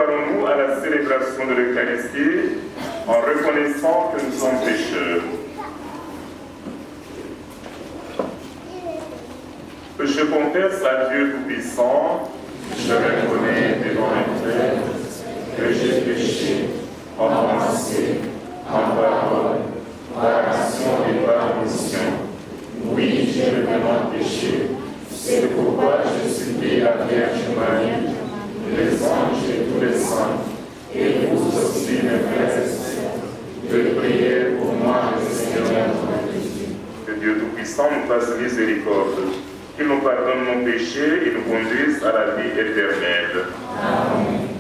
préparons-nous à la célébration de l'Eucharistie en reconnaissant que nous sommes pécheurs. Je confesse à Dieu Tout-Puissant, je reconnais devant mes frères que j'ai péché en pensée, en parole, par action et par omission. Oui, j'ai vraiment péché. C'est pourquoi je supplie la Vierge Marie, les anges et tous les saints, et vous aussi, mes frères et sœurs, de prier pour moi, le Seigneur mon Jésus. Que Dieu Tout-Puissant nous fasse miséricorde, qu'il nous pardonne nos péchés et nous conduise à la vie éternelle. Amen.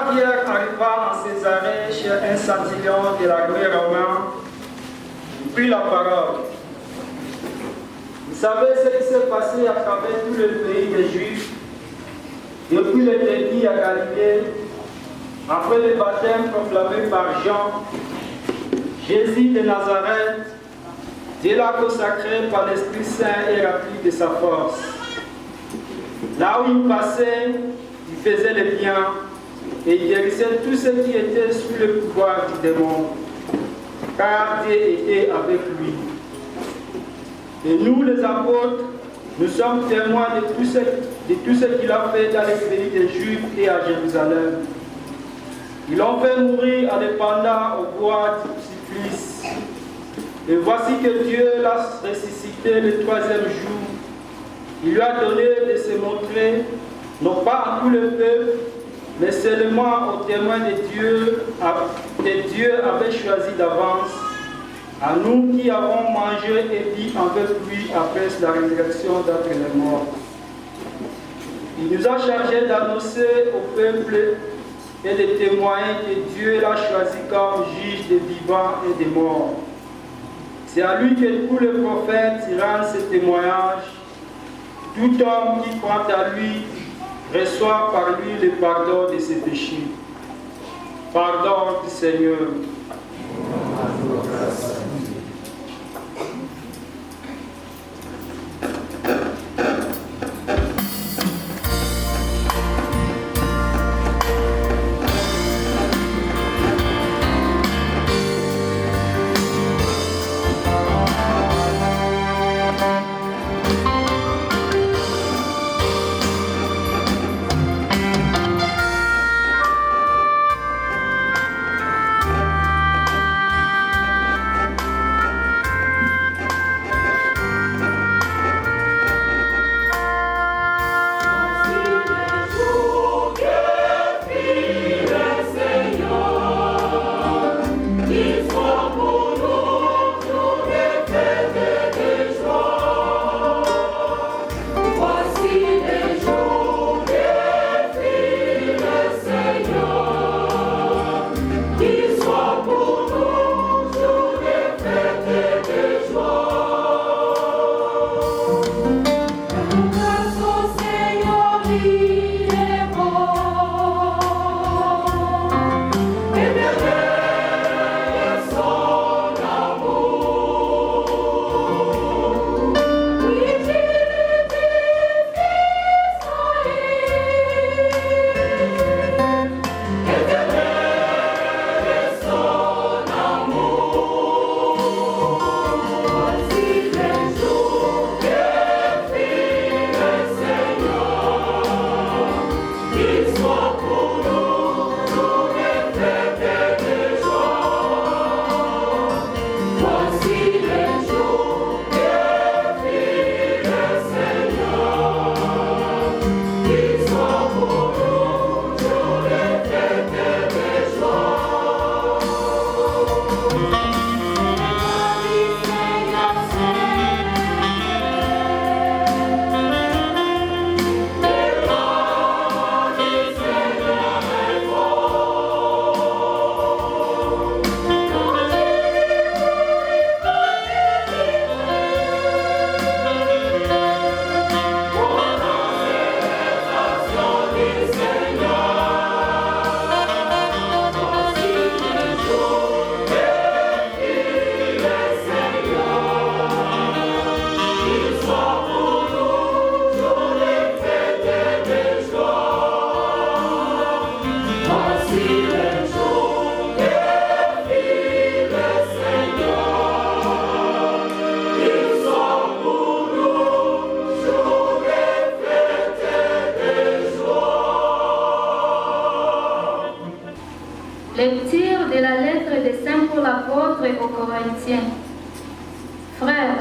quand Pierre arriva en Césarée chez un centurion de l'armée romaine, il prit la parole. Vous savez ce qui s'est passé à travers tout le pays des Juifs, depuis le début à Galilée, après le baptême proclamé par Jean. Jésus de Nazareth, Dieu l'a consacré par l'Esprit Saint et rempli de sa force. Là où il passait, il faisait le bien et il guérissait tous ceux qui étaient sous le pouvoir du démon, car Dieu était avec lui. Et nous, les apôtres, nous sommes témoins de tout ce qu'il a fait dans les pays des Juifs et à Jérusalem. Ils l'ont fait mourir en dépendant au bois du supplice. Et voici que Dieu l'a ressuscité le troisième jour. Il lui a donné de se montrer, non pas à tout le peuple, mais seulement aux témoins de Dieu, que Dieu avait choisi d'avance, à nous qui avons mangé et bu avec lui après la résurrection d'entre les morts. Il nous a chargés d'annoncer au peuple et de témoigner que Dieu l'a choisi comme juge des vivants et des morts. C'est à lui que tous les prophètes rendent ce témoignage. Tout homme qui croit à lui reçoit par lui le pardon de ses péchés. Pardon du Seigneur. Lecture de la lettre de Saint Paul apôtre aux Corinthiens. Frères,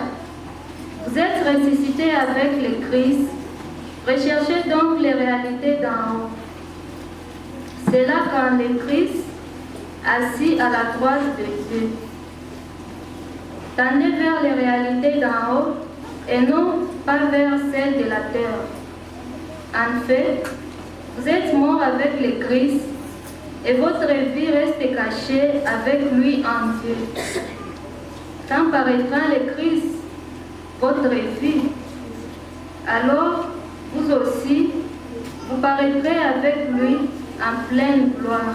vous êtes ressuscités avec le Christ. Recherchez donc les réalités d'en haut. C'est là quand le Christ, assis à la droite de Dieu. Tendez vers les réalités d'en haut et non pas vers celles de la terre. En fait, vous êtes morts avec le Christ et votre vie reste cachée avec lui en Dieu. Quand paraîtra le Christ, votre vie, alors vous aussi, vous paraîtrez avec lui en pleine gloire.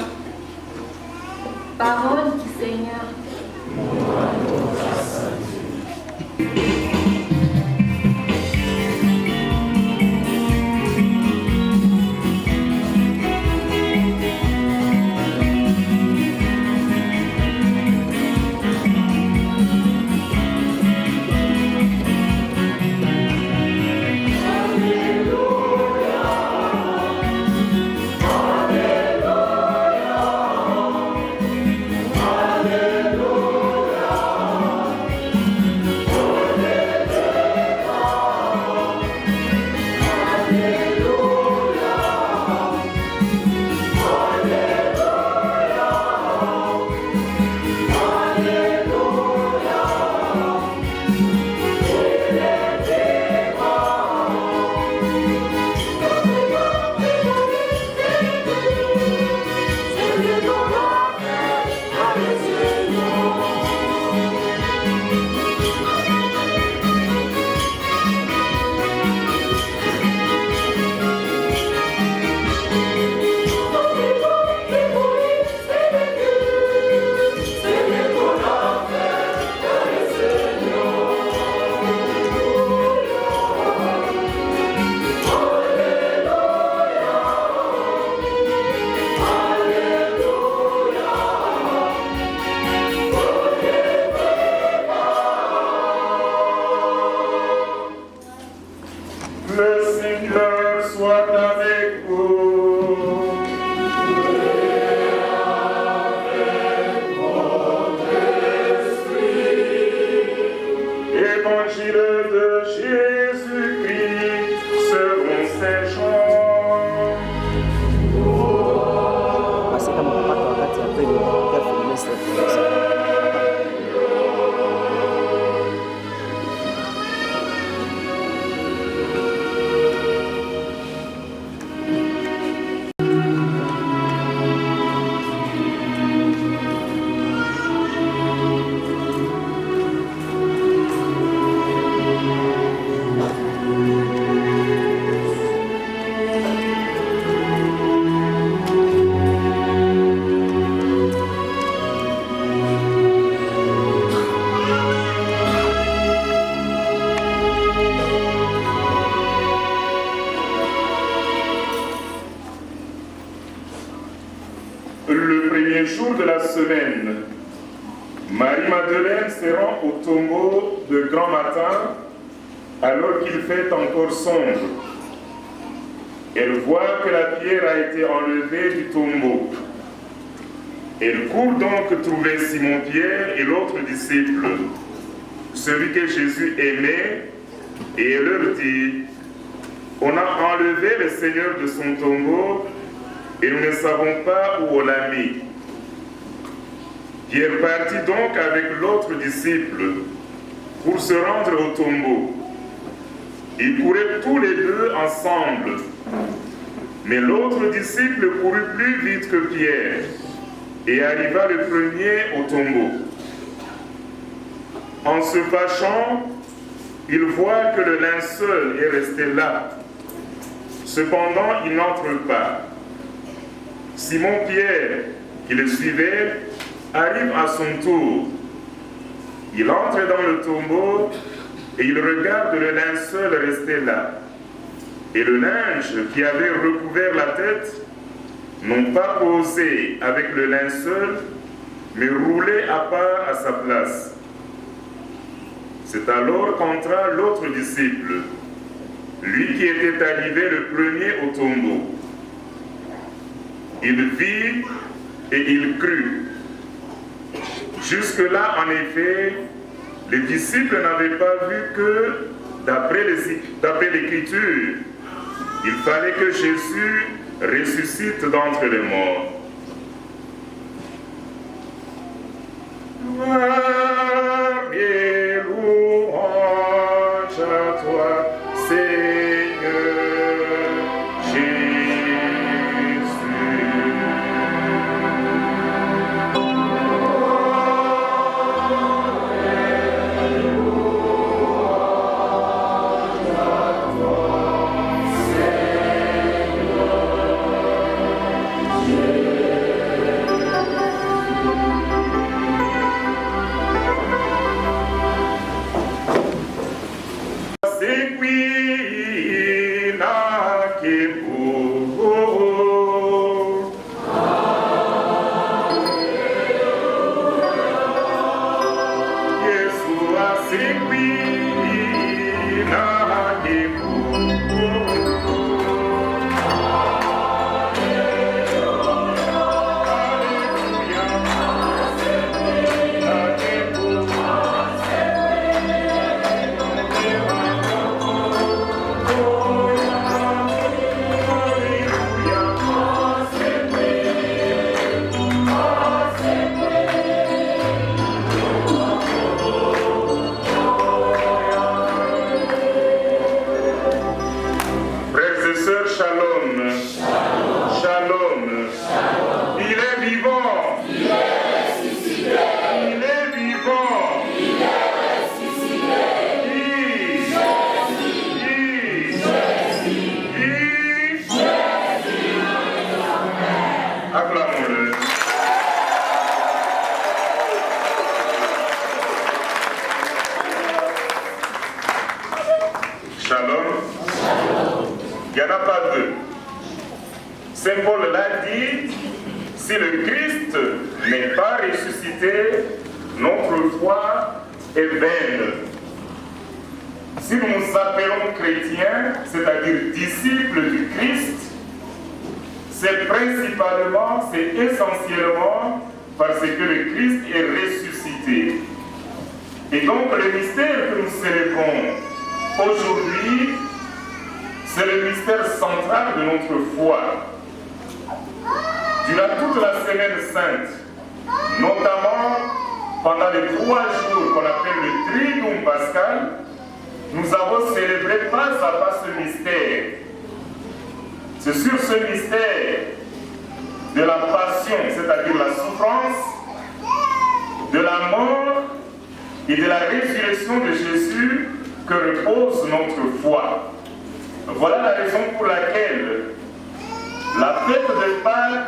Parole du Seigneur. Le premier jour de la semaine, Marie-Madeleine se rend au tombeau de grand matin alors qu'il fait encore sombre. Elle voit que la pierre a été enlevée du tombeau. Elle court donc trouver Simon-Pierre et l'autre disciple, celui que Jésus aimait, et elle leur dit: « On a enlevé le Seigneur de son tombeau et nous ne savons pas où on l'a mis. » Pierre partit donc avec l'autre disciple pour se rendre au tombeau. Ils couraient tous les deux ensemble, mais l'autre disciple courut plus vite que Pierre et arriva le premier au tombeau. En se fâchant, il voit que le linceul est resté là. Cependant, il n'entre pas. Simon-Pierre, qui le suivait, arrive à son tour. Il entre dans le tombeau et il regarde le linceul resté là. Et le linge qui avait recouvert la tête, non pas posé avec le linceul, mais roulé à part à sa place. C'est alors qu'entra l'autre disciple, lui qui était arrivé le premier au tombeau. Il vit et il crut. Jusque-là, en effet, les disciples n'avaient pas vu que, d'après l'Écriture, il fallait que Jésus ressuscite d'entre les morts. Gloire et louange à toi, Seigneur Jésus. Si le Christ n'est pas ressuscité, notre foi est vaine. Si nous nous appelons chrétiens, c'est-à-dire disciples du Christ, c'est principalement, c'est essentiellement parce que le Christ est ressuscité. Et donc le mystère que nous célébrons aujourd'hui, c'est le mystère central de notre foi. Durant toute la semaine sainte, notamment pendant les 3 jours qu'on appelle le Triduum pascal, nous avons célébré pas à pas ce mystère. C'est sur ce mystère de la passion, c'est-à-dire la souffrance, de la mort et de la résurrection de Jésus que repose notre foi. Voilà la raison pour laquelle la fête de Pâques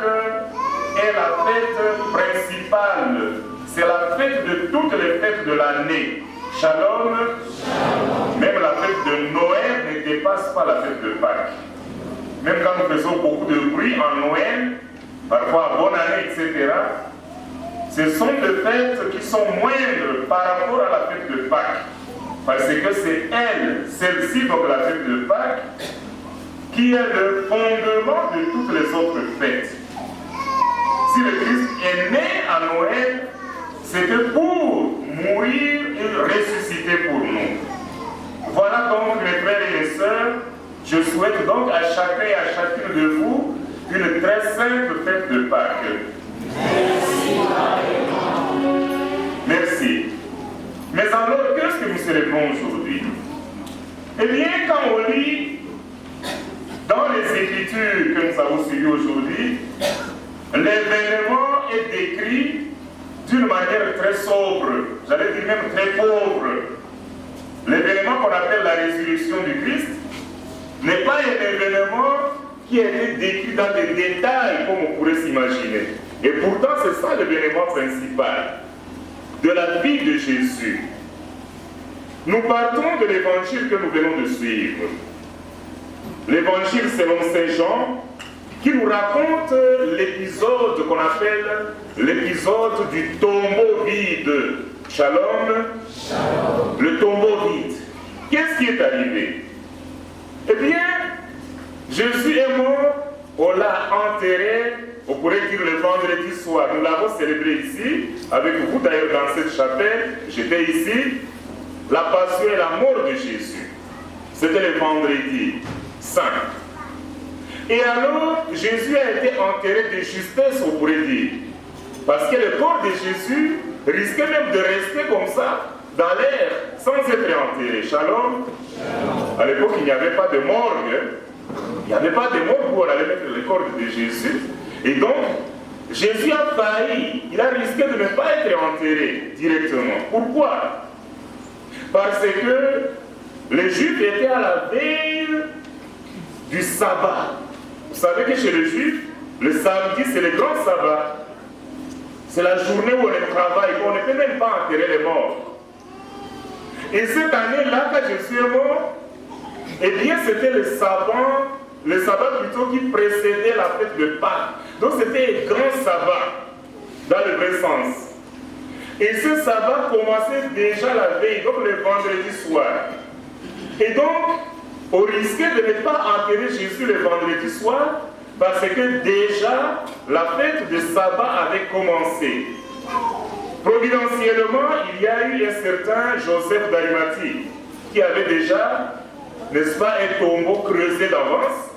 est la fête principale. C'est la fête de toutes les fêtes de l'année. Shalom. Même la fête de Noël ne dépasse pas la fête de Pâques. Même quand nous faisons beaucoup de bruit en Noël, parfois bonne année, etc., ce sont des fêtes qui sont moindres par rapport à la fête de Pâques. Parce que c'est elle, celle-ci, donc la fête de Pâques, qui est le fondement de toutes les autres fêtes. Si le Christ est né à Noël, c'était pour mourir et ressusciter pour nous. Voilà donc, mes frères et mes sœurs, je souhaite donc à chacun et à chacune de vous une très sainte fête de Pâques. Merci. Mais alors, qu'est-ce que nous célébrons aujourd'hui? Eh bien, quand on lit dans les Écritures que nous avons suivies aujourd'hui, l'événement est décrit d'une manière très sobre, j'allais dire même très pauvre. L'événement qu'on appelle la résurrection du Christ n'est pas un événement qui a été décrit dans des détails comme on pourrait s'imaginer. Et pourtant, c'est ça l'événement principal de la vie de Jésus. Nous partons de l'évangile que nous venons de suivre. L'évangile selon Saint Jean, qui nous raconte l'épisode qu'on appelle l'épisode du tombeau vide. Shalom. Shalom. Le tombeau vide. Qu'est-ce qui est arrivé? Eh bien, Jésus est mort, on l'a enterré, on pourrait dire le vendredi soir. Nous l'avons célébré ici, avec vous d'ailleurs dans cette chapelle. J'étais ici. La passion et la mort de Jésus. C'était le vendredi saint. Et alors, Jésus a été enterré de justesse, on pourrait dire. Parce que le corps de Jésus risquait même de rester comme ça, dans l'air, sans être enterré. Shalom. À l'époque, il n'y avait pas de morgue. Il n'y avait pas de morgue où on allait mettre le corps de Jésus. Et donc, Jésus a failli, il a risqué de ne pas être enterré directement. Pourquoi? Parce que les Juifs étaient à la veille du sabbat. Vous savez que chez les Juifs, le samedi, c'est le grand sabbat. C'est la journée où on ne travaille, on ne peut même pas enterrer les morts. Et cette année-là, quand Jésus est mort, eh bien, c'était le sabbat plutôt qui précédait la fête de Pâques. Donc, c'était un grand sabbat, dans le vrai sens. Et ce sabbat commençait déjà la veille, donc le vendredi soir. Et donc, on risquait de ne pas enterrer Jésus le vendredi soir, parce que déjà, la fête de sabbat avait commencé. Providentiellement, il y a eu un certain Joseph d'Arimathie, qui avait déjà, n'est-ce pas, un tombeau creusé d'avance.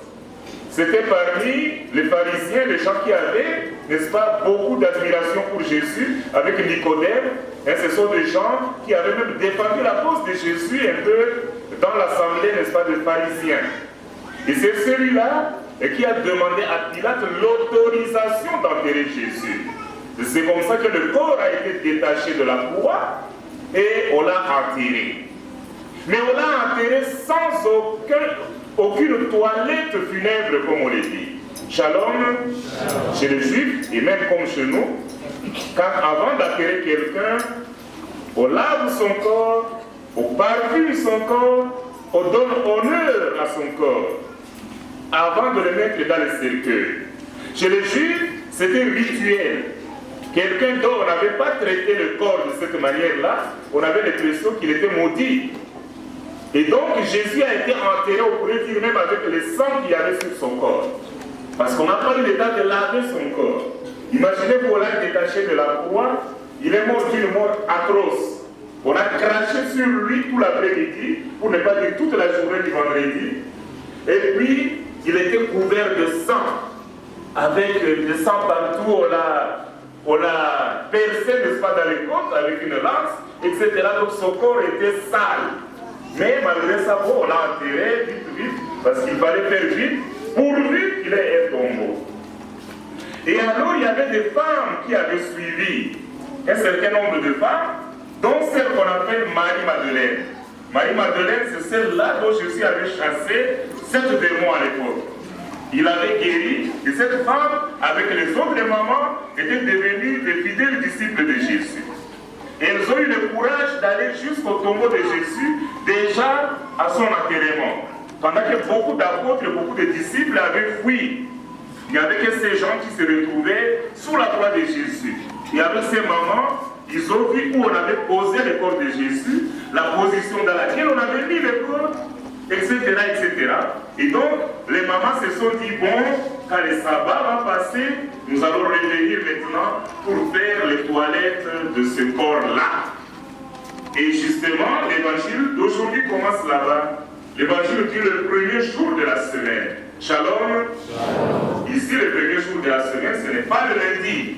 C'était parmi les pharisiens, les gens qui avaient, n'est-ce pas, beaucoup d'admiration pour Jésus, avec Nicodème. Et ce sont des gens qui avaient même défendu la cause de Jésus un peu dans l'assemblée, n'est-ce pas, des pharisiens. Et c'est celui-là qui a demandé à Pilate l'autorisation d'enterrer Jésus. C'est comme ça que le corps a été détaché de la croix et on l'a enterré. Mais on l'a enterré sans aucune toilette funèbre, comme on le dit. Shalom. Chez les Juifs, et même comme chez nous, avant d'enterrer quelqu'un, on lave son corps, on parfume son corps, on donne honneur à son corps, avant de le mettre dans le cercueil. Chez les Juifs, c'était rituel. Quelqu'un dont on n'avait pas traité le corps de cette manière-là, on avait l'impression qu'il était maudit. Et donc Jésus a été enterré, on pourrait dire même avec le sang qu'il y avait sur son corps. Parce qu'on n'a pas eu le temps de laver son corps. Imaginez-vous, on l'a détaché de la croix, il est mort d'une mort atroce. On a craché sur lui tout l'après-midi, pour ne pas dire toute la journée du vendredi. Et puis, il était couvert de sang. Avec du sang partout, on l'a percé, n'est-ce pas, dans les côtes avec une lance, etc. Donc son corps était sale. Mais malgré ça, bon, on l'a enterré vite, parce qu'il fallait faire vite, pourvu qu'il ait un tombeau. Et alors, il y avait des femmes qui avaient suivi, un certain nombre de femmes, dont celle qu'on appelle Marie-Madeleine. Marie-Madeleine, c'est celle-là dont Jésus avait chassé 7 démons à l'époque. Il avait guéri, et cette femme, avec les autres mamans, étaient devenues des fidèles disciples de Jésus. Et elles ont eu le courage d'aller jusqu'au tombeau de Jésus, déjà à son enterrement. Pendant que beaucoup d'apôtres et beaucoup de disciples avaient fui. Il n'y avait que ces gens qui se retrouvaient sous la croix de Jésus. Et avec ces mamans, ils ont vu où on avait posé le corps de Jésus, la position dans laquelle on avait mis le corps, etc., etc. Et donc, les mamans se sont dit, bon, quand le sabbat va passer, nous allons revenir maintenant pour faire les toilettes de ce corps-là. Et justement, l'évangile d'aujourd'hui commence là-bas. L'évangile dit le premier jour de la semaine. Shalom. Ici, le premier jour de la semaine, ce n'est pas le lundi.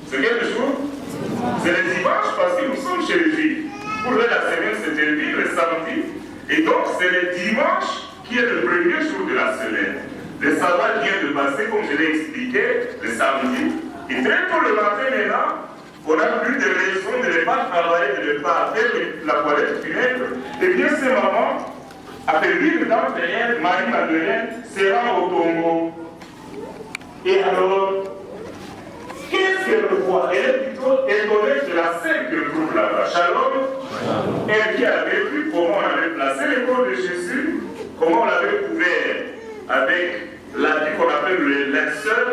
C'est quel jour? C'est le dimanche parce que nous sommes chez les Juifs. Pour eux, la semaine, c'était le samedi. Et donc, c'est le dimanche qui est le premier jour de la semaine. Le sabbat vient de passer, comme je l'ai expliqué, le samedi. Et très tôt le matin, maintenant, on n'a plus de raison de ne pas travailler, de ne pas faire la toilette funèbre. Et bien, ces mamans, après l'une d'entre elles, Marie-Madeleine, se rend au tombeau. Et alors, qu'est-ce qu'elle voit? Elle est plutôt étonnée de la scène qu'elle trouve là-bas. Shalom. Elle qui avait vu comment on avait placé le corps de Jésus, comment on l'avait couvert avec l'habit qu'on appelle le linceul.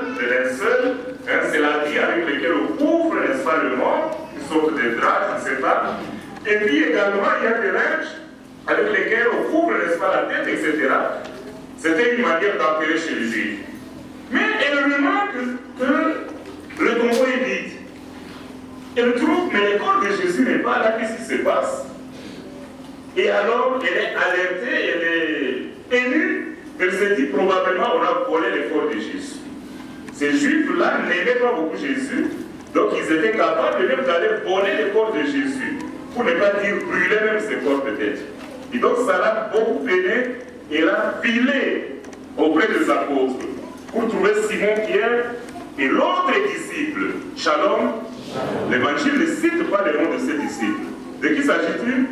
Hein, c'est l'habit avec lequel on couvre, n'est-ce pas, le mort, une sorte de drap, je ne sais pas. Et puis également, il y a des linges avec lesquels on couvre, n'est-ce pas, la tête, etc. C'était une manière d'enterrer chez les Juifs. Mais elle remarque que le tombeau est vide. Elle trouve, mais le corps de Jésus n'est pas là, qu'est-ce qui se passe? Et alors, elle est alertée, elle est émue, elle se dit probablement on a volé le corps de Jésus. Ces Juifs-là n'aimaient pas beaucoup Jésus, donc ils étaient capables même d'aller voler le corps de Jésus, pour ne pas dire brûler même ses corps peut-être. Et donc ça l'a beaucoup peiné, et elle a filé auprès des apôtres, pour trouver Simon-Pierre et l'autre disciple. Shalom. L'évangile ne cite pas le nom de ces disciples. De qui s'agit-il?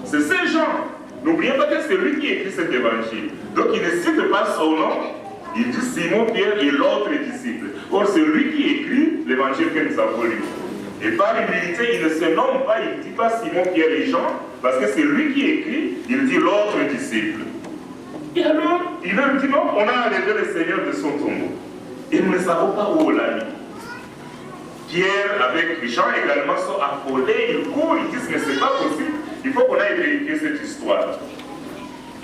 C'est ces gens. N'oubliez pas que c'est lui qui écrit cet évangile. Donc il ne cite pas son nom. Il dit Simon, Pierre et l'autre disciple. Or c'est lui qui écrit l'évangile que nous avons lu. Et par humilité, il ne se nomme pas, il ne dit pas Simon, Pierre et Jean, parce que c'est lui qui écrit, il dit l'autre disciple. Et alors, il leur dit non, on a enlevé le Seigneur de son tombeau. Et nous ne savons pas où on l'a mis. Pierre avec Jean également sont affolés, ils courent, ils disent mais c'est pas possible, il faut qu'on aille vérifier cette histoire.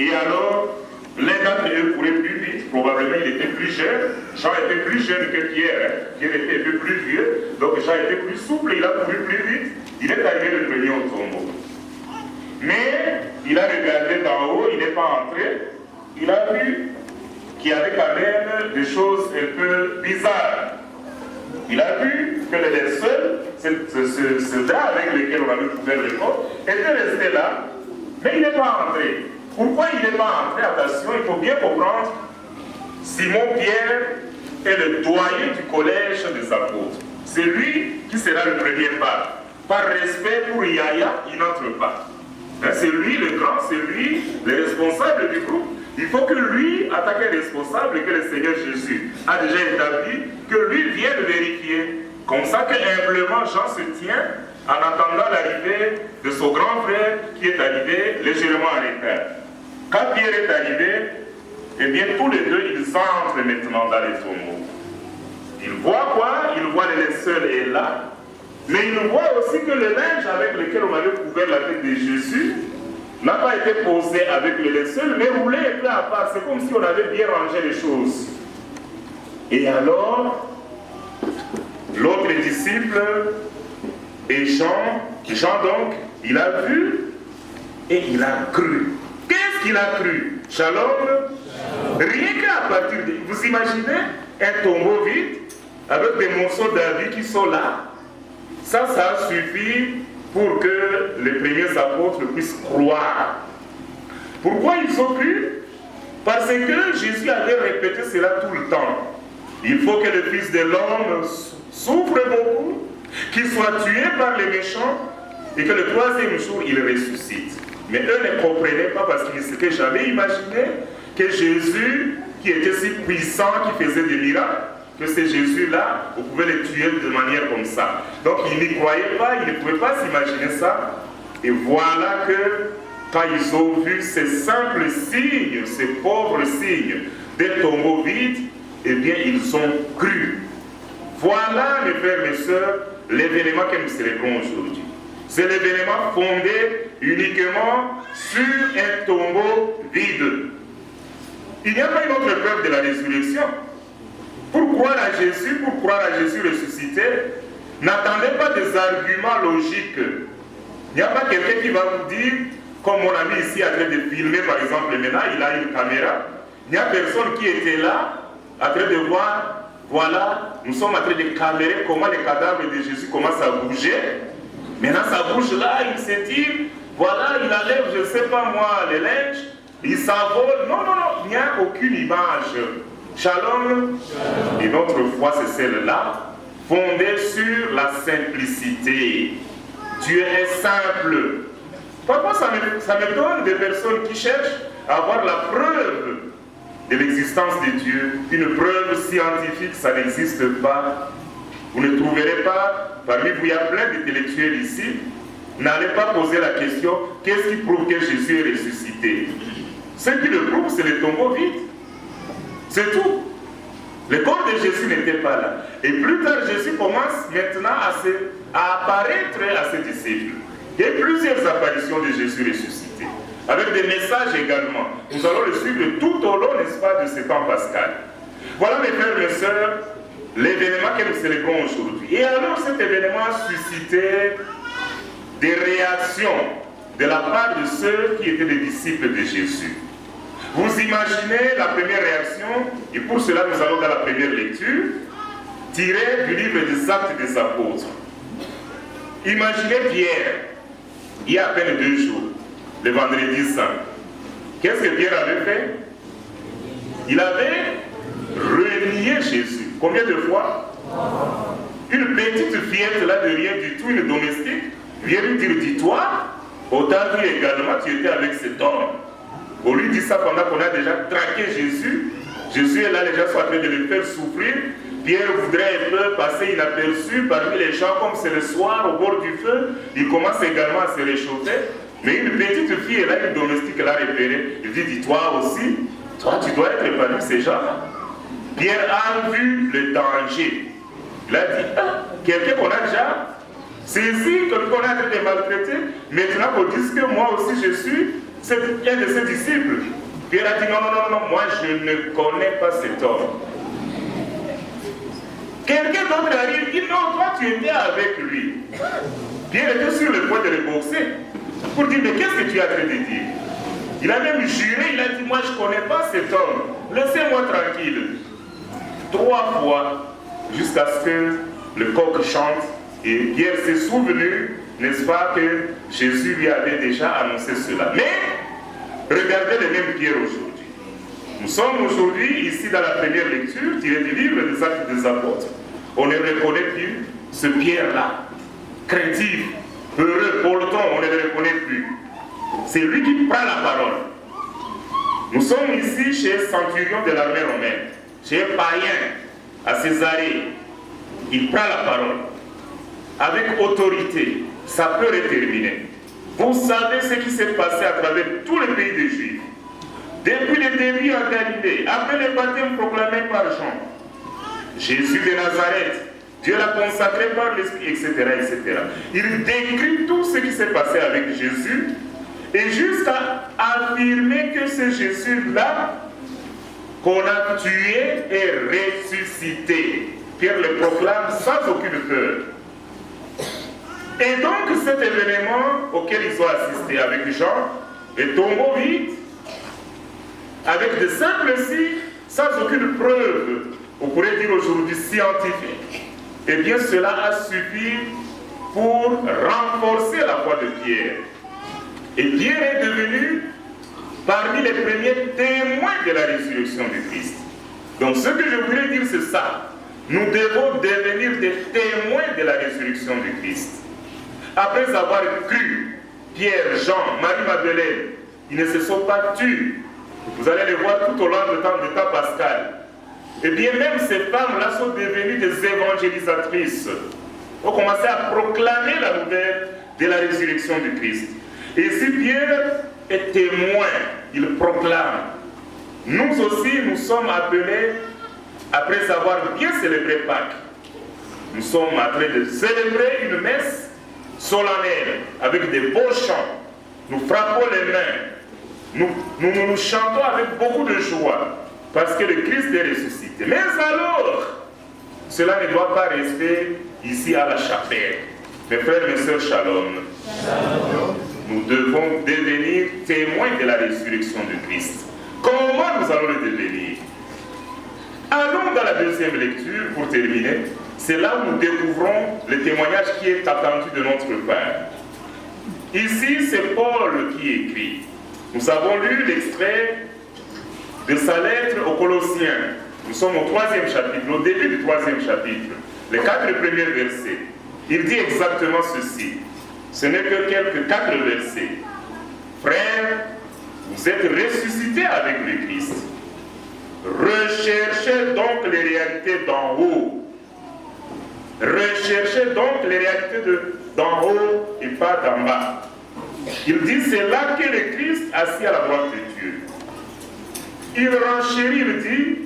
Et alors, l'un d'entre eux courait plus vite, probablement il était plus jeune, Jean était plus jeune que Pierre, hein. Pierre était un peu plus vieux, donc Jean était plus souple, il a couru plus vite, il est arrivé le premier au tombeau. Mais il a regardé d'en haut, il n'est pas entré, il a vu qu'il y avait quand même des choses un peu bizarres. Il a vu que le linceul, ce drap avec lequel on avait couvert le corps, était resté là, mais il n'est pas entré. Pourquoi il n'est pas entré? Attention, il faut bien comprendre, Simon-Pierre est le doyen du collège des apôtres. C'est lui qui sera le premier pape. Par respect pour Yahya, il n'entre pas. C'est lui le grand, c'est lui le responsable du groupe. Il faut que lui, en tant que responsable, que le Seigneur Jésus a déjà établi, que lui vienne vérifier. Comme ça que humblement Jean se tient en attendant l'arrivée de son grand frère qui est arrivé légèrement en retard. Quand Pierre est arrivé, eh bien tous les deux, ils entrent maintenant dans les tombeaux. Il voit quoi? Il voit le linceul est là. Mais il voit aussi que le linge avec lequel on avait couvert la tête de Jésus n'a pas été posé avec le linceul, mais roulé un peu à part. C'est comme si on avait bien rangé les choses. Et alors, l'autre disciple, et Jean donc, il a vu et il a cru. Qu'est-ce qu'il a cru? Shalom. Rien qu'à partir de... Vous imaginez un tombeau vide avec des morceaux d'habits qui sont là? Ça a suffi pour que les premiers apôtres puissent croire. Pourquoi ils ont cru? Parce que Jésus avait répété cela tout le temps. Il faut que le Fils de l'homme souffre beaucoup, qu'il soit tué par les méchants et que le troisième jour il ressuscite. Mais eux ne comprenaient pas parce qu'ils ne s'étaient jamais imaginé que Jésus, qui était si puissant, qui faisait des miracles, que ces Jésus-là, vous pouvez les tuer de manière comme ça. Donc ils n'y croyaient pas, ils ne pouvaient pas s'imaginer ça. Et voilà que quand ils ont vu ces simples signes, ces pauvres signes des tombeaux vides, eh bien ils ont cru. Voilà, mes frères et mes sœurs, l'événement que nous célébrons aujourd'hui. C'est l'événement fondé uniquement sur un tombeau vide. Il n'y a pas une autre preuve de la résurrection. Pour croire à Jésus ressuscité, n'attendez pas des arguments logiques. Il n'y a pas quelqu'un qui va vous dire, comme mon ami ici en train de filmer par exemple maintenant, il a une caméra. Il n'y a personne qui était là en train de voir, voilà, nous sommes en train de camérer comment les cadavres de Jésus commencent à bouger. Maintenant ça bouge là, il se dit, voilà, il enlève, je ne sais pas moi, les linges, il s'envole. Non, il n'y a aucune image. Shalom. Et notre foi, c'est celle-là, fondée sur la simplicité. Dieu est simple. Parfois, ça me donne des personnes qui cherchent à avoir la preuve de l'existence de Dieu. Une preuve scientifique, ça n'existe pas. Vous ne trouverez pas, parmi vous, il y a plein d'intellectuels ici. N'allez pas poser la question, qu'est-ce qui prouve que Jésus est ressuscité? Ce qui le prouve, c'est le tombeau vide. C'est tout. Le corps de Jésus n'était pas là. Et plus tard, Jésus commence maintenant à apparaître à ses disciples. Il y a plusieurs apparitions de Jésus ressuscité, avec des messages également. Nous allons le suivre tout au long, n'est-ce pas, de ce temps pascal. Voilà, mes frères et mes sœurs, l'événement que nous célébrons aujourd'hui. Et alors, cet événement a suscité des réactions de la part de ceux qui étaient des disciples de Jésus. Vous imaginez la première réaction, et pour cela nous allons dans la première lecture, tirée du livre des Actes des Apôtres. Imaginez Pierre, il y a à peine 2 jours, le vendredi saint. Qu'est-ce que Pierre avait fait? Il avait renié Jésus. Combien de fois? Une petite fillette là de rien du tout, une domestique, vient lui dire, dis-toi, autant vu également, tu étais avec cet homme. On lui dit ça pendant qu'on a déjà traqué Jésus. Jésus est là, les gens sont en train de le faire souffrir. Pierre voudrait un peu passer inaperçu parmi les gens, comme c'est le soir au bord du feu. Il commence également à se réchauffer. Mais une petite fille est là, une domestique l'a repéré. Il dit, dis-toi aussi, toi tu dois être parmi ces gens-là. Pierre a vu le danger. Il a dit, quelqu'un qu'on a déjà saisi, qu'on a en train de maltraiter, maintenant qu'on dise que moi aussi je suis un de ses disciples. Pierre a dit non, moi je ne connais pas cet homme. Quelqu'un d'autre arrive, dit non, toi tu étais avec lui. Pierre était sur le point de le boxer pour dire mais qu'est-ce que tu es en train de dire? Il a même juré, il a dit moi je ne connais pas cet homme, laissez-moi tranquille. 3 fois jusqu'à ce que le coq chante et Pierre s'est souvenu, n'est-ce pas, que Jésus lui avait déjà annoncé cela. Mais regardez le même Pierre aujourd'hui. Nous sommes aujourd'hui ici dans la première lecture tirée du livre des Actes des Apôtres. On ne reconnaît plus ce Pierre-là, craintif, heureux, poltron, on ne le reconnaît plus. C'est lui qui prend la parole. Nous sommes ici chez un centurion de l'armée romaine, chez un païen à Césarée. Il prend la parole avec autorité. Ça peut déterminer. Vous savez ce qui s'est passé à travers tout le pays des Juifs. Depuis le début en Galilée, après le baptême proclamé par Jean, Jésus de Nazareth, Dieu l'a consacré par l'Esprit, etc., etc. Il décrit tout ce qui s'est passé avec Jésus et jusqu'à affirmer que ce Jésus-là qu'on a tué et ressuscité. Pierre le proclame sans aucune peur. Et donc cet événement auquel ils ont assisté avec Jean, les tombeaux vides, avec de simples signes, sans aucune preuve, on pourrait dire aujourd'hui scientifique, eh bien cela a suffi pour renforcer la foi de Pierre. Et Pierre est devenu parmi les premiers témoins de la résurrection du Christ. Donc ce que je voudrais dire c'est ça. Nous devons devenir des témoins de la résurrection du Christ. Après avoir cru, Pierre, Jean, Marie-Madeleine, ils ne se sont pas tus. Vous allez les voir tout au long du temps pascal. Et bien même ces femmes-là sont devenues des évangélisatrices. Ont commencé à proclamer la nouvelle de la résurrection du Christ. Et si Pierre est témoin, il proclame. Nous aussi, nous sommes appelés, après avoir bien célébré Pâques, nous sommes en train de célébrer une messe solennelle avec des beaux chants. Nous frappons les mains. Nous chantons avec beaucoup de joie parce que le Christ est ressuscité. Mais alors, cela ne doit pas rester ici à la chapelle. Mes frères et mes sœurs, shalom. Nous devons devenir témoins de la résurrection du Christ. Comment nous allons le devenir? Allons dans la deuxième lecture pour terminer. C'est là où nous découvrons le témoignage qui est attendu de notre part. Ici, c'est Paul qui écrit. Nous avons lu l'extrait de sa lettre aux Colossiens. Nous sommes au 3e chapitre, au début du 3e chapitre, les 4 premiers versets. Il dit exactement ceci. Ce n'est que quelques 4 versets. Frères, vous êtes ressuscités avec le Christ. Recherchez donc les réalités d'en haut. Recherchez donc les réalités d'en haut et pas d'en bas. Il dit, c'est là que le Christ assis à la droite de Dieu. Il renchérit, il dit,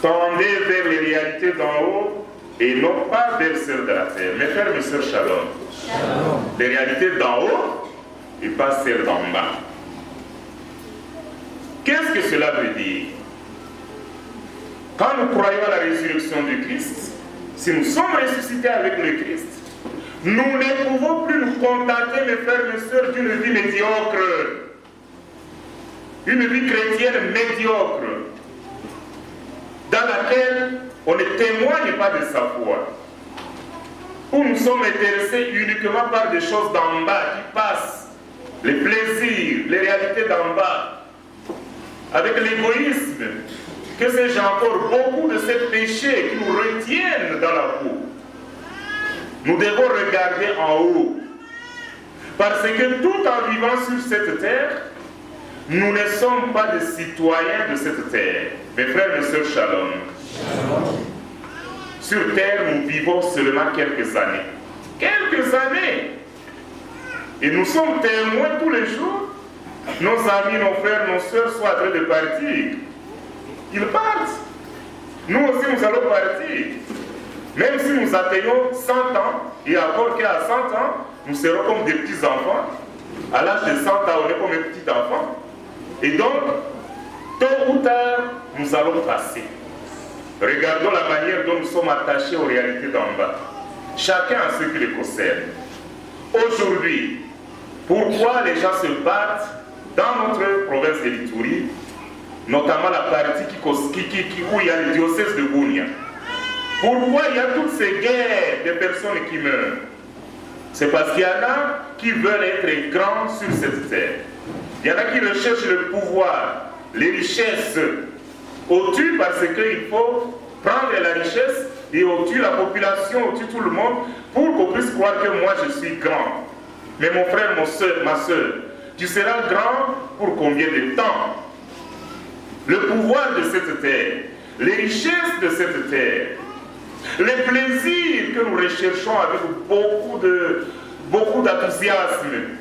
tendez vers les réalités d'en haut et non pas vers celles de la terre. Mes frères, mes sœurs, shalom. Shalom. Les réalités d'en haut et pas celles d'en bas. Qu'est-ce que cela veut dire? Quand nous croyons à la résurrection du Christ, si nous sommes ressuscités avec le Christ, nous ne pouvons plus nous contenter, mes frères et mes sœurs, d'une vie médiocre. Une vie chrétienne médiocre, dans laquelle on ne témoigne pas de sa foi, où nous sommes intéressés uniquement par des choses d'en bas qui passent, les plaisirs, les réalités d'en bas, avec l'égoïsme, que sais-je encore, beaucoup de ces péchés qui nous retiennent dans la boue. Nous devons regarder en haut, parce que tout en vivant sur cette terre, nous ne sommes pas des citoyens de cette terre. Mes frères et mes sœurs, shalom. Sur terre, nous vivons seulement quelques années. Quelques années. Et nous sommes témoins tous les jours. Nos amis, nos frères, nos sœurs sont en train de partir. Ils partent. Nous aussi, nous allons partir. Même si nous atteignons 100 ans, et encore qu'à 100 ans, nous serons comme des petits-enfants. À l'âge de 100 ans, on est comme un petit enfant. Et donc, tôt ou tard, nous allons passer. Regardons la manière dont nous sommes attachés aux réalités d'en bas. Chacun a ce qui le concerne. Aujourd'hui, pourquoi les gens se battent dans notre province de l'Ituri, notamment la partie où il y a le diocèse de Bunia? Pourquoi il y a toutes ces guerres de personnes qui meurent? C'est parce qu'il y en a qui veulent être grands sur cette terre. Il y en a qui recherchent le pouvoir, les richesses. On tue parce qu'il faut prendre la richesse et on tue la population, on tue tout le monde pour qu'on puisse croire que moi je suis grand. Mais mon frère, ma soeur, tu seras grand pour combien de temps? Le pouvoir de cette terre, les richesses de cette terre, les plaisirs que nous recherchons avec beaucoup d'enthousiasme,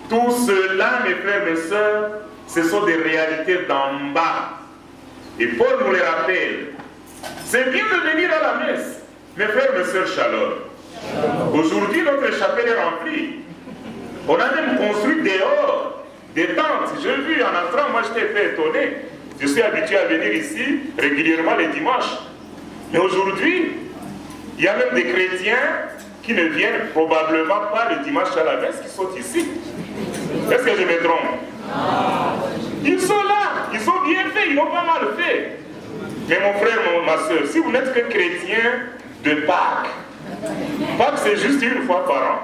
tout cela, mes frères, mes sœurs, ce sont des réalités d'en bas. Et Paul nous les rappelle. C'est bien de venir à la messe. Mes frères, mes sœurs, shalom. Aujourd'hui, notre chapelle est remplie. On a même construit dehors des tentes. J'ai vu en entrant, moi j'étais fait étonné. Je suis habitué à venir ici régulièrement les dimanches. Mais aujourd'hui, il y a même des chrétiens qui ne viennent probablement pas le dimanche à la messe, qui sont ici. Est-ce que je me trompe? Ils sont là, ils sont bien faits, ils n'ont pas mal fait. Mais mon frère, ma soeur, si vous n'êtes que chrétien de Pâques, Pâques c'est juste une fois par an.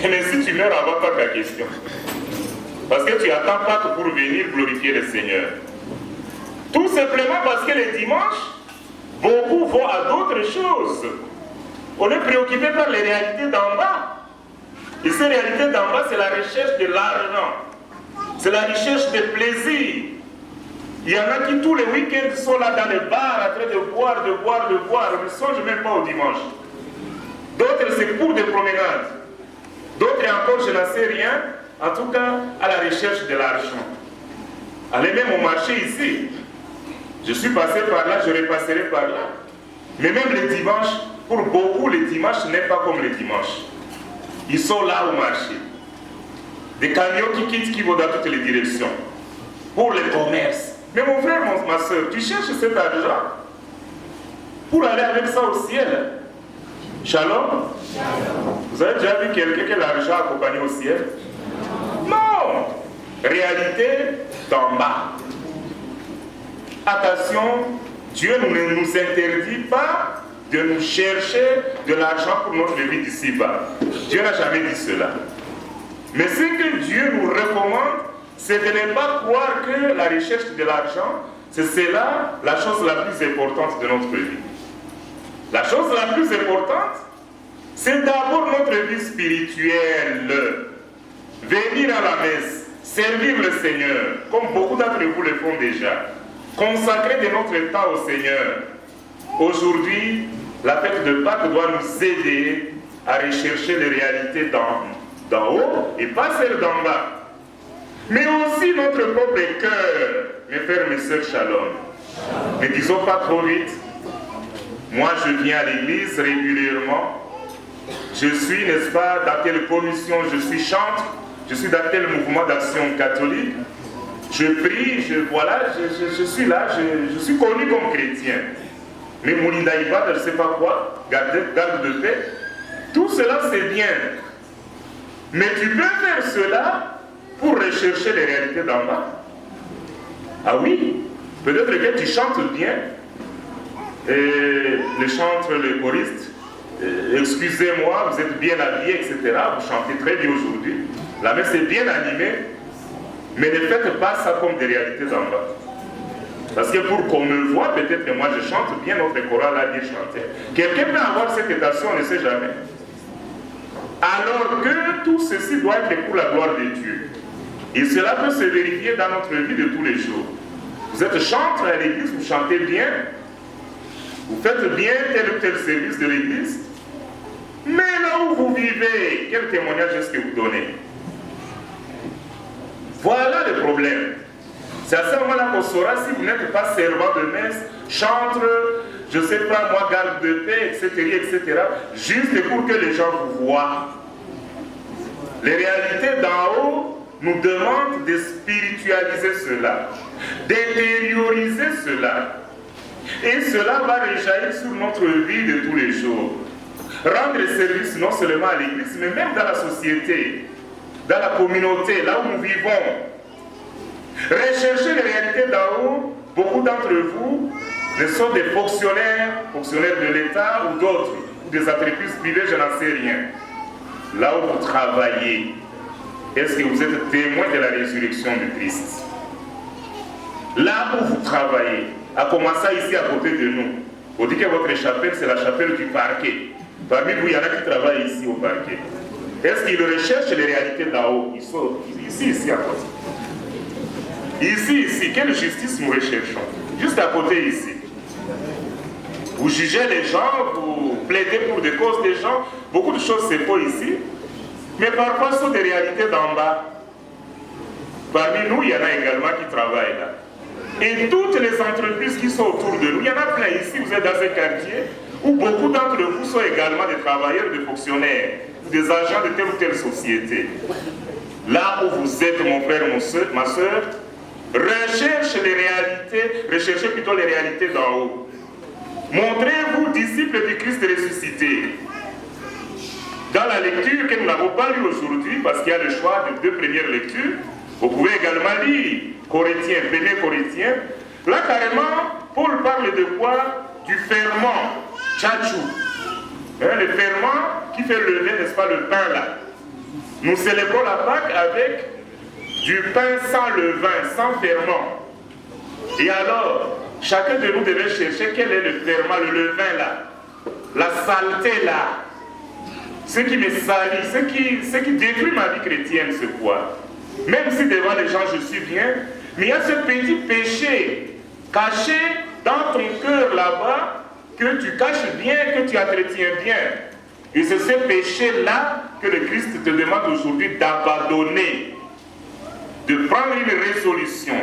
Mais si tu meurs avant Pâques, la question. Parce que tu attends Pâques pour venir glorifier le Seigneur. Tout simplement parce que les dimanches, beaucoup vont à d'autres choses. On est préoccupé par les réalités d'en bas. Et ces réalités d'en bas, c'est la recherche de l'argent. C'est la recherche de plaisir. Il y en a qui tous les week-ends sont là dans les bars en train de boire, ne songent même pas au dimanche. D'autres, c'est pour des promenades. D'autres encore, je n'en sais rien, en tout cas, à la recherche de l'argent. Allez même au marché ici. Je suis passé par là, je repasserai par là. Mais même les dimanches, pour beaucoup, les dimanches n'est pas comme les dimanches. Ils sont là au marché. Des camions qui quittent, qui vont dans toutes les directions. Pour le commerce. Mais mon frère, ma soeur, tu cherches cet argent pour aller avec ça au ciel. Shalom. Vous avez déjà vu quelqu'un qui a l'argent accompagné au ciel? Non. Réalité d'en bas. Attention, Dieu ne nous interdit pas de nous chercher de l'argent pour notre vie d'ici-bas. Dieu n'a jamais dit cela. Mais ce que Dieu nous recommande, c'est de ne pas croire que la recherche de l'argent, c'est cela la chose la plus importante de notre vie. La chose la plus importante, c'est d'abord notre vie spirituelle. Venir à la messe, servir le Seigneur, comme beaucoup d'entre vous le font déjà. Consacrer de notre temps au Seigneur. Aujourd'hui, la fête de Pâques doit nous aider à rechercher les réalités d'en haut et pas celles d'en bas. Mais aussi notre propre cœur. Mes frères, mes sœurs, shalom. Ne disons pas trop vite. Moi, je viens à l'église régulièrement. Je suis, n'est-ce pas, dans telle commission, je suis chantre, je suis dans tel mouvement d'action catholique. Je prie, je suis là, je suis connu comme chrétien. Mais mon idaïba, je ne sais pas quoi, garde de paix. Tout cela, c'est bien. Mais tu peux faire cela pour rechercher les réalités d'en bas. Ah oui, peut-être que tu chantes bien. Et les chantres, les choristes, excusez-moi, vous êtes bien habillés, etc. Vous chantez très bien aujourd'hui. La messe est bien animée. Mais ne faites pas ça comme des réalités d'en bas. Parce que pour qu'on me voit, peut-être que moi je chante bien, notre chorale a bien chanté. Quelqu'un peut avoir cette tentation, on ne sait jamais. Alors que tout ceci doit être pour la gloire de Dieu. Et cela peut se vérifier dans notre vie de tous les jours. Vous êtes chantre à l'église, vous chantez bien, vous faites bien tel ou tel service de l'église, mais là où vous vivez, quel témoignage est-ce que vous donnez? Voilà le problème. C'est à ce moment-là qu'on saura si vous n'êtes pas servant de messe, chantre, je ne sais pas moi, garde de paix, etc., juste pour que les gens vous voient. Les réalités d'en haut nous demandent de spiritualiser cela, d'intérioriser cela. Et cela va rejaillir sur notre vie de tous les jours. Rendre service non seulement à l'église, mais même dans la société, dans la communauté, là où nous vivons. Rechercher les réalités d'en haut, beaucoup d'entre vous ne sont des fonctionnaires de l'État ou d'autres, ou des entreprises privées, je n'en sais rien. Là où vous travaillez, est-ce que vous êtes témoin de la résurrection de Christ? Là où vous travaillez, à commencer ici à côté de nous, on dit que votre chapelle, c'est la chapelle du parquet. Parmi vous, il y en a qui travaillent ici au parquet. Est-ce qu'ils recherchent les réalités d'en haut? Ils sont ici à côté. Ici, quelle justice nous recherchons? Juste à côté ici. Vous jugez les gens, vous plaidez pour des causes des gens, beaucoup de choses se font ici, mais parfois ce sont des réalités d'en bas. Parmi nous, il y en a également qui travaillent là. Et toutes les entreprises qui sont autour de nous, il y en a plein ici, vous êtes dans un quartier où beaucoup d'entre vous sont également des travailleurs, des fonctionnaires, des agents de telle ou telle société. Là où vous êtes, mon frère, ma soeur, recherchez plutôt les réalités d'en haut. Montrez-vous disciples du Christ ressuscité. Dans la lecture que nous n'avons pas lue aujourd'hui, parce qu'il y a le choix de 2 premières lectures, vous pouvez également lire Corinthiens, 1 Corinthiens. Là, carrément, Paul parle de quoi? Du ferment, tchatchou. Le ferment qui fait lever, n'est-ce pas, le pain là. Nous célébrons la Pâque avec du pain sans levain, sans ferment. Et alors, chacun de nous devait chercher quel est le ferment, le levain là, la saleté là, ce qui me salit, ce qui détruit ma vie chrétienne, c'est quoi? Même si devant les gens je suis bien, mais il y a ce petit péché caché dans ton cœur là-bas, que tu caches bien, que tu entretiens bien. Et c'est ce péché-là que le Christ te demande aujourd'hui d'abandonner, de prendre une résolution.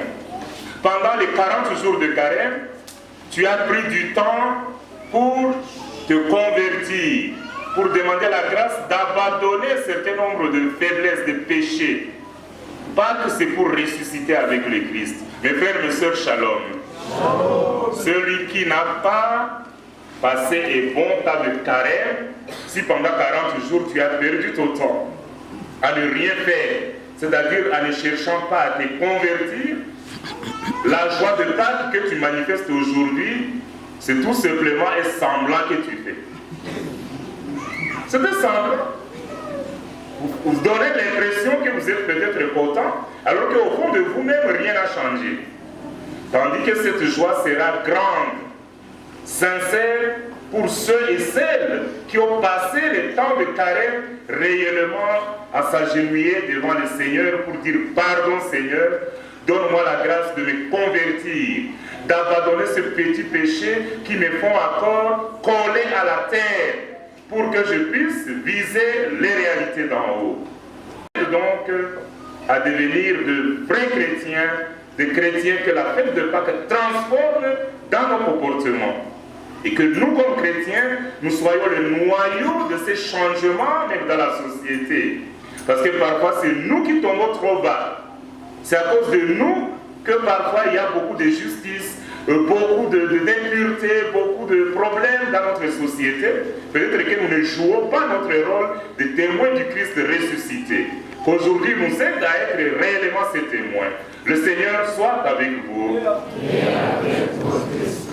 Pendant les 40 jours de carême, tu as pris du temps pour te convertir, pour demander la grâce d'abandonner un certain nombre de faiblesses, de péchés. Pas que c'est pour ressusciter avec le Christ. Mes frères, mes sœurs, shalom. Celui qui n'a pas passé un bon temps de carême, si pendant 40 jours tu as perdu ton temps à ne rien faire, c'est-à-dire en ne cherchant pas à te convertir, la joie de Pâques que tu manifestes aujourd'hui, c'est tout simplement un semblant que tu fais. C'est un semblant. Vous donnez l'impression que vous êtes peut-être content, alors qu'au fond de vous-même, rien n'a changé. Tandis que cette joie sera grande, sincère pour ceux et celles qui ont passé le temps de carême réellement à s'agenouiller devant le Seigneur pour dire pardon Seigneur, donne-moi la grâce de me convertir, d'abandonner ce petit péché qui me font encore coller à la terre pour que je puisse viser les réalités d'en haut. Et donc à devenir de vrais chrétiens, des chrétiens que la fête de Pâques transforme dans nos comportements. Et que nous, comme chrétiens, nous soyons le noyau de ces changements même dans la société. Parce que parfois, c'est nous qui tombons trop bas. C'est à cause de nous que parfois, il y a beaucoup de justice, beaucoup d'impureté, beaucoup de problèmes dans notre société. Peut-être que nous ne jouons pas notre rôle de témoins du Christ ressuscité. Qu'aujourd'hui, nous aide à être réellement ces témoins. Le Seigneur soit avec vous. Et avec votre esprit.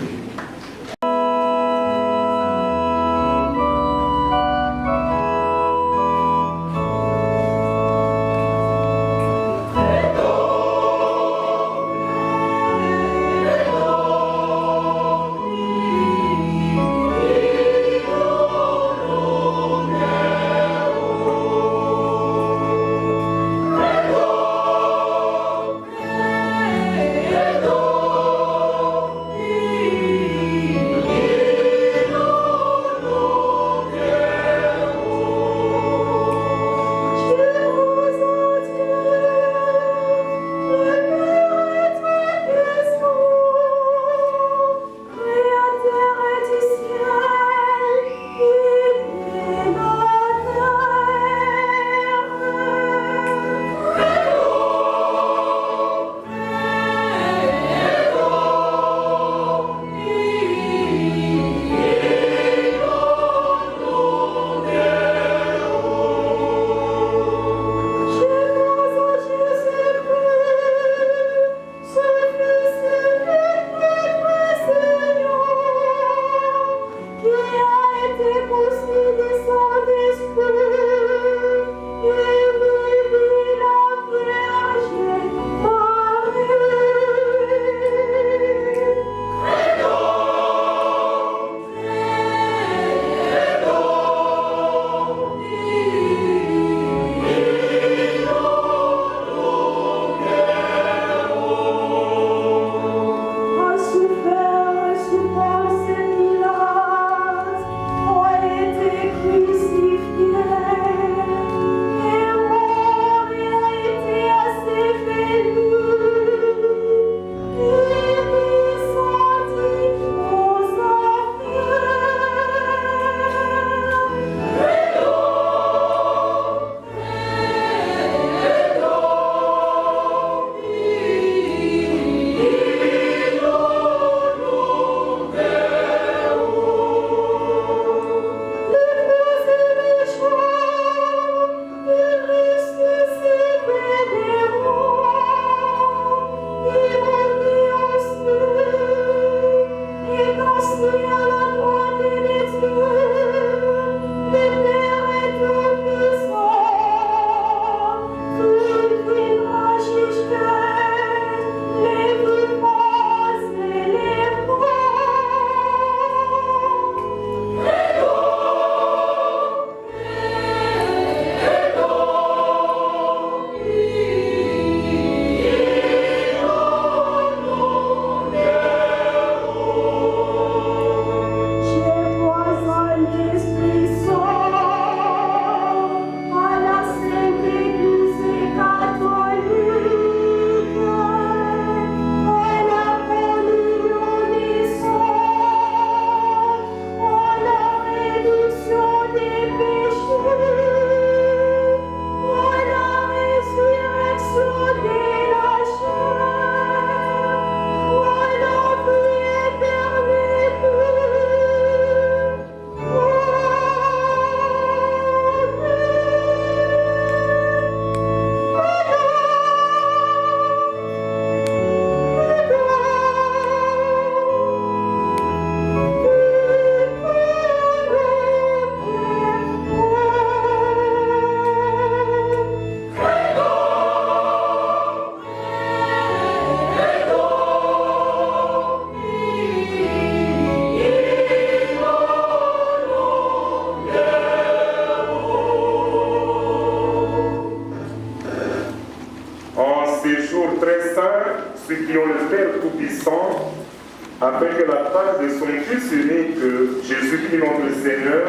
afin que la grâce de son Fils unique, Jésus-Christ notre Seigneur,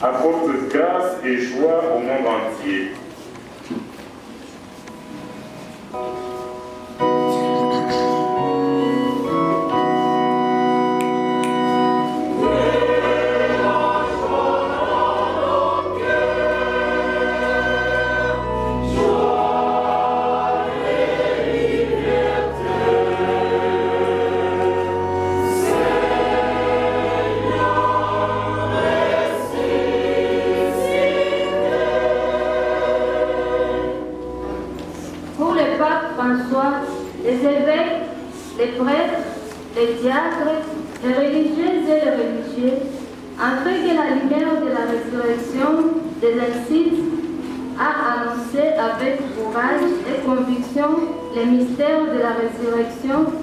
apporte grâce et joie au monde entier. Les évêques, les prêtres, les diacres, les religieuses et les religieux, afin que la lumière de la résurrection les incite à annoncer avec courage et conviction les mystères de la résurrection